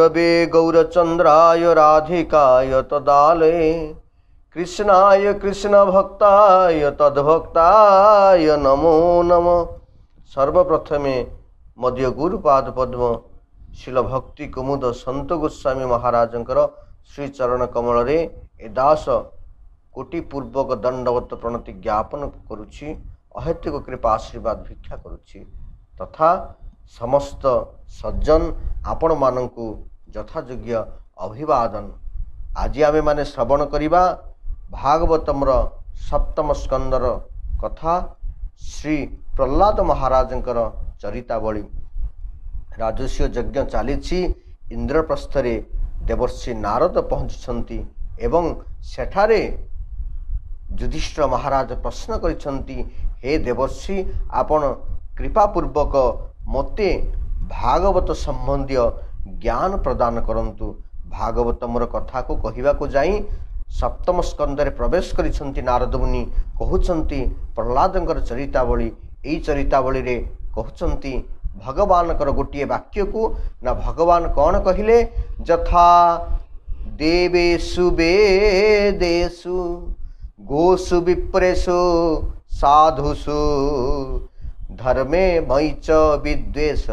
गुरवे गौरचंद्राय राधिकाय तदालये कृष्णाय कृष्ण भक्ताय तद्भक्ताय नमो नमः। सर्वप्रथमे मध्य गुरुपाद पद्म शिल भक्ति कुमुद संत गोस्वामी महाराजंकर श्री चरण कमल रे ए दास कोटि पूर्वक दंडवत प्रणति ज्ञापन करुछि। अहेतुक कृपा आशीर्वाद भिक्षा करुछि तथा समस्त सज्जन आपण मानंकु यथायोग्य अभिवादन। आज आमे माने श्रवण करिबा भागवतमर सप्तम स्कंदर कथा श्री प्रहलाद महाराजंकर चरितावली। राजस्व यज्ञ चली इंद्रप्रस्थ रे देवर्षि नारद पहुँचि एवं सेठारे युधिष्ठिर महाराज प्रश्न करिसंती, हे देवर्षि आपण कृपापूर्वक मते भागवत संबंधी ज्ञान प्रदान करंतु। भागवतमर कथा को कहवा को जाई सप्तम स्कंदरे प्रवेश करिसंती नारद मुनि कहउचंती प्रहलादंकर चरितावली। एई चरितावली रे कहउचंती भगवान कर गोटे वाक्य को ना भगवान कौन कहिले, जथा देवेषु वेदेषु गोषु विप्रेषु साधुषु धर्मे मयि च विद्वेष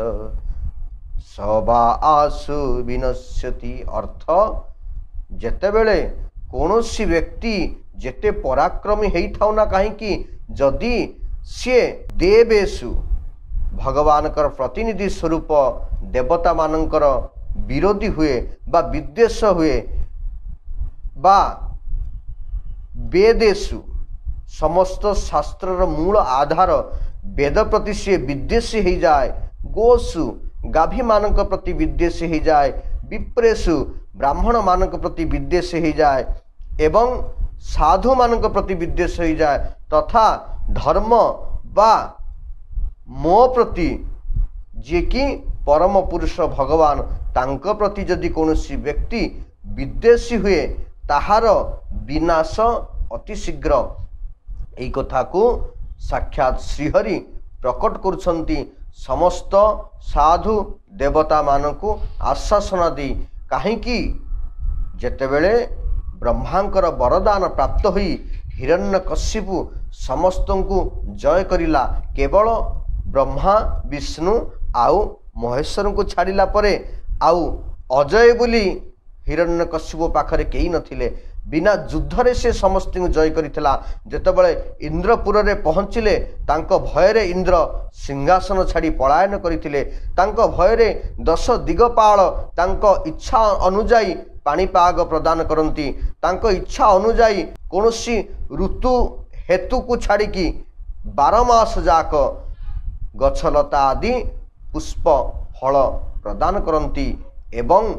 सभा आसु विनश्यति। अर्थ जेतेबेले कौनसी व्यक्ति जेते पराक्रमी हेई थाउ ना कहीं जदि सी देवेषु भगवान कर प्रतिनिधि स्वरूप देवता मानकर विरोधी हुए बा विद्वेष हुए बा वेदेषु समस्त शास्त्र मूल आधार वेद प्रति सी विद्वेषी हो जाए, गोषु गाभी मानक प्रति विद्वेषी हो जाए, विप्रेषु ब्राह्मण मानक प्रति विद्वेषी हो जाए एवं साधु मानक प्रति विद्वेष हो जाए तथा धर्म बा मो प्रति जे कि परम पुरुष भगवान तांक प्रति जदि कौनसी व्यक्ति विद्वेषी हुए ताहार विनाश अति शीघ्र। एई कथा को साक्षात श्रीहरि प्रकट करुछंती समस्त साधु देवता मानकु आश्वासन दी। काहेकि जेतेबेले ब्रह्मांकर वरदान प्राप्त होई हिरण्यकशिपु समस्तंकु जय करिला, केवल ब्रह्मा विष्णु आउ महेश्वर को छाड़िला परे आउ अजय बोली हिरण्यकशिपु पाखरे केही नथिले। बिना युद्धरे से समस्त जय करिथिला। जेतेबेले इंद्रपुर रे पहुँचिले तांको भयरे इंद्र सिंहासन छाड़ी पलायन करिथिले। तांको भयरे 10 दिगपाल तांको इच्छा अनुजाई पाणीपाग प्रदान करती। तांको इच्छा अनुजाई कौनसी ऋतु हेतु को छाड़ी 12 मास जाक गछलता आदि पुष्प फल प्रदान करती एवं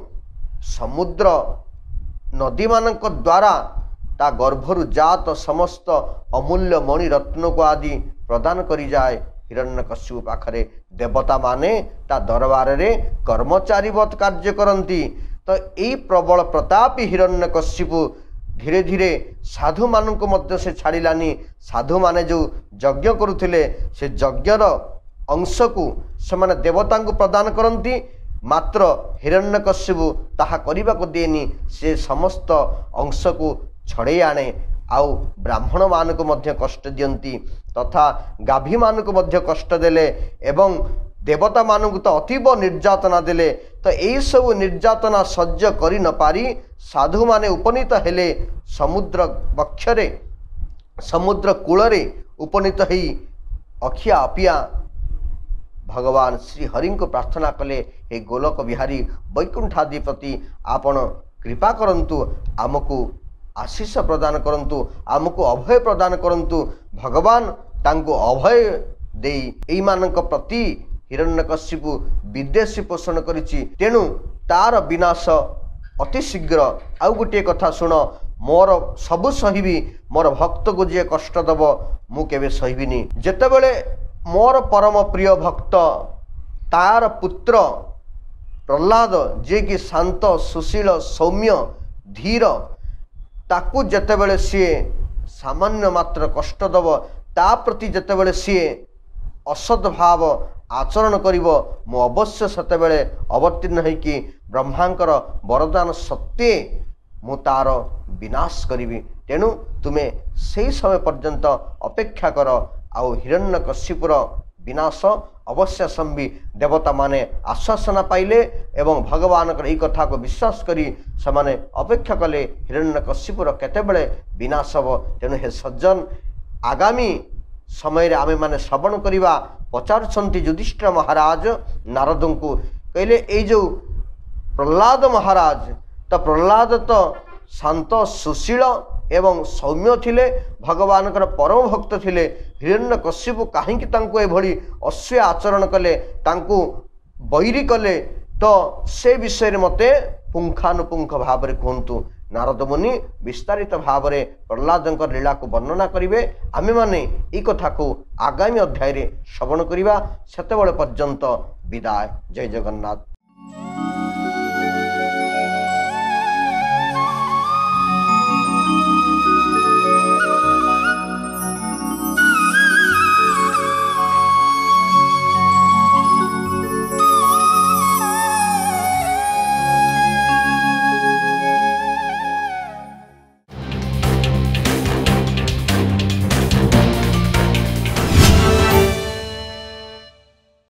समुद्र नदी मानक द्वारा ता गर्भरु जात समस्त अमूल्य मणि रत्न को आदि प्रदान करी जाए। हिरण्यकशिपु पाखरे देवता माने ता दरबार रे कर्मचारीवत कार्य करती। तो यही प्रबल प्रतापी हिरण्यकशिपु धीरे धीरे साधु मानक मध्य से छाड़िलानी। साधु माने जो यज्ञ करुथिले से यज्ञर अंश को से देवता को प्रदान करती, मात्र हिरण्यकशिपु ताहा करिबा को देनी। से समस्त अंश को छड़े आने आउ ब्राह्मण मान को मध्य कष्ट दियंती तथा गाभी मान को मध्य कष्ट देले एवं देवता मान को तो अतीब निर्यातना देले। तो यही सब निर्यातना सह्य करि न पारी साधु माने उपनीत हेले समुद्र वक्षरे समुद्र कूलरे उपनीत ही अखिया अपिया भगवान श्री हरि को प्रार्थना कले, हे गोलक बिहारी वैकुंठाधिपति आपण कृपा करंतु, आमको आशीष प्रदान करंतु, आमको अभय प्रदान करंतु। भगवान तांको अभय देई एई मानक प्रति हिरण्यकशिपु विद्वेषी पोषण करिछि, तेणु तार विनाश अति शीघ्र। आउ गोटे कथा शुण, मोर सबु सहिबी, मोर भक्त को जे कष्ट दब मु केबे सहिबिनी। जेतेबेले मोर परम प्रिय भक्त तार पुत्र प्रहलाद जे कि शांत सुशील सौम्य धीर ताकू जेतेबेले सी सामान्य मात्र कष्ट दब ता प्रति जेतेबेले सी असद भाव आचरण करिवो मु अवश्य सेतेबेले अवतीर्ण होइकि ब्रह्मांकर वरदान सत्वे मु तार विनाश करिवि। तेणु तुमे सेही समय पर्यंत अपेक्षा कर। आउ हिरण्यकशिपुर विनाश अवश्य संबी देवता माने आश्वासना पाइले एवं भगवान यही कथा को विश्वास करी समाने अपेक्षा कले हिरण्यकशिपुर केतेबेले विनाश हब। तेणु हे सज्जन आगामी समय रे आमे माने श्रवण करिवा। पचारुछंती युधिष्ठिर महाराज नारद को कहले ए जो प्रहलाद महाराज तो प्रहलाद तो शांत सुशील एवं सौम्य थिले भगवान परम भक्त थिले। हिरण्यकशिपु कहीं एभली अश्वे आचरण कले तांकु बैरी कले तो से विषय मते पुंखानुपुंख भाव में कहतु। नारद मुनि विस्तारित भाव में प्रहलाद लीला को वर्णना करेंगे। आमे माने ई कथा को आगामी अध्याय रे श्रवण करिबा। सेतेबेले पर्यंत विदाय। जय जगन्नाथ।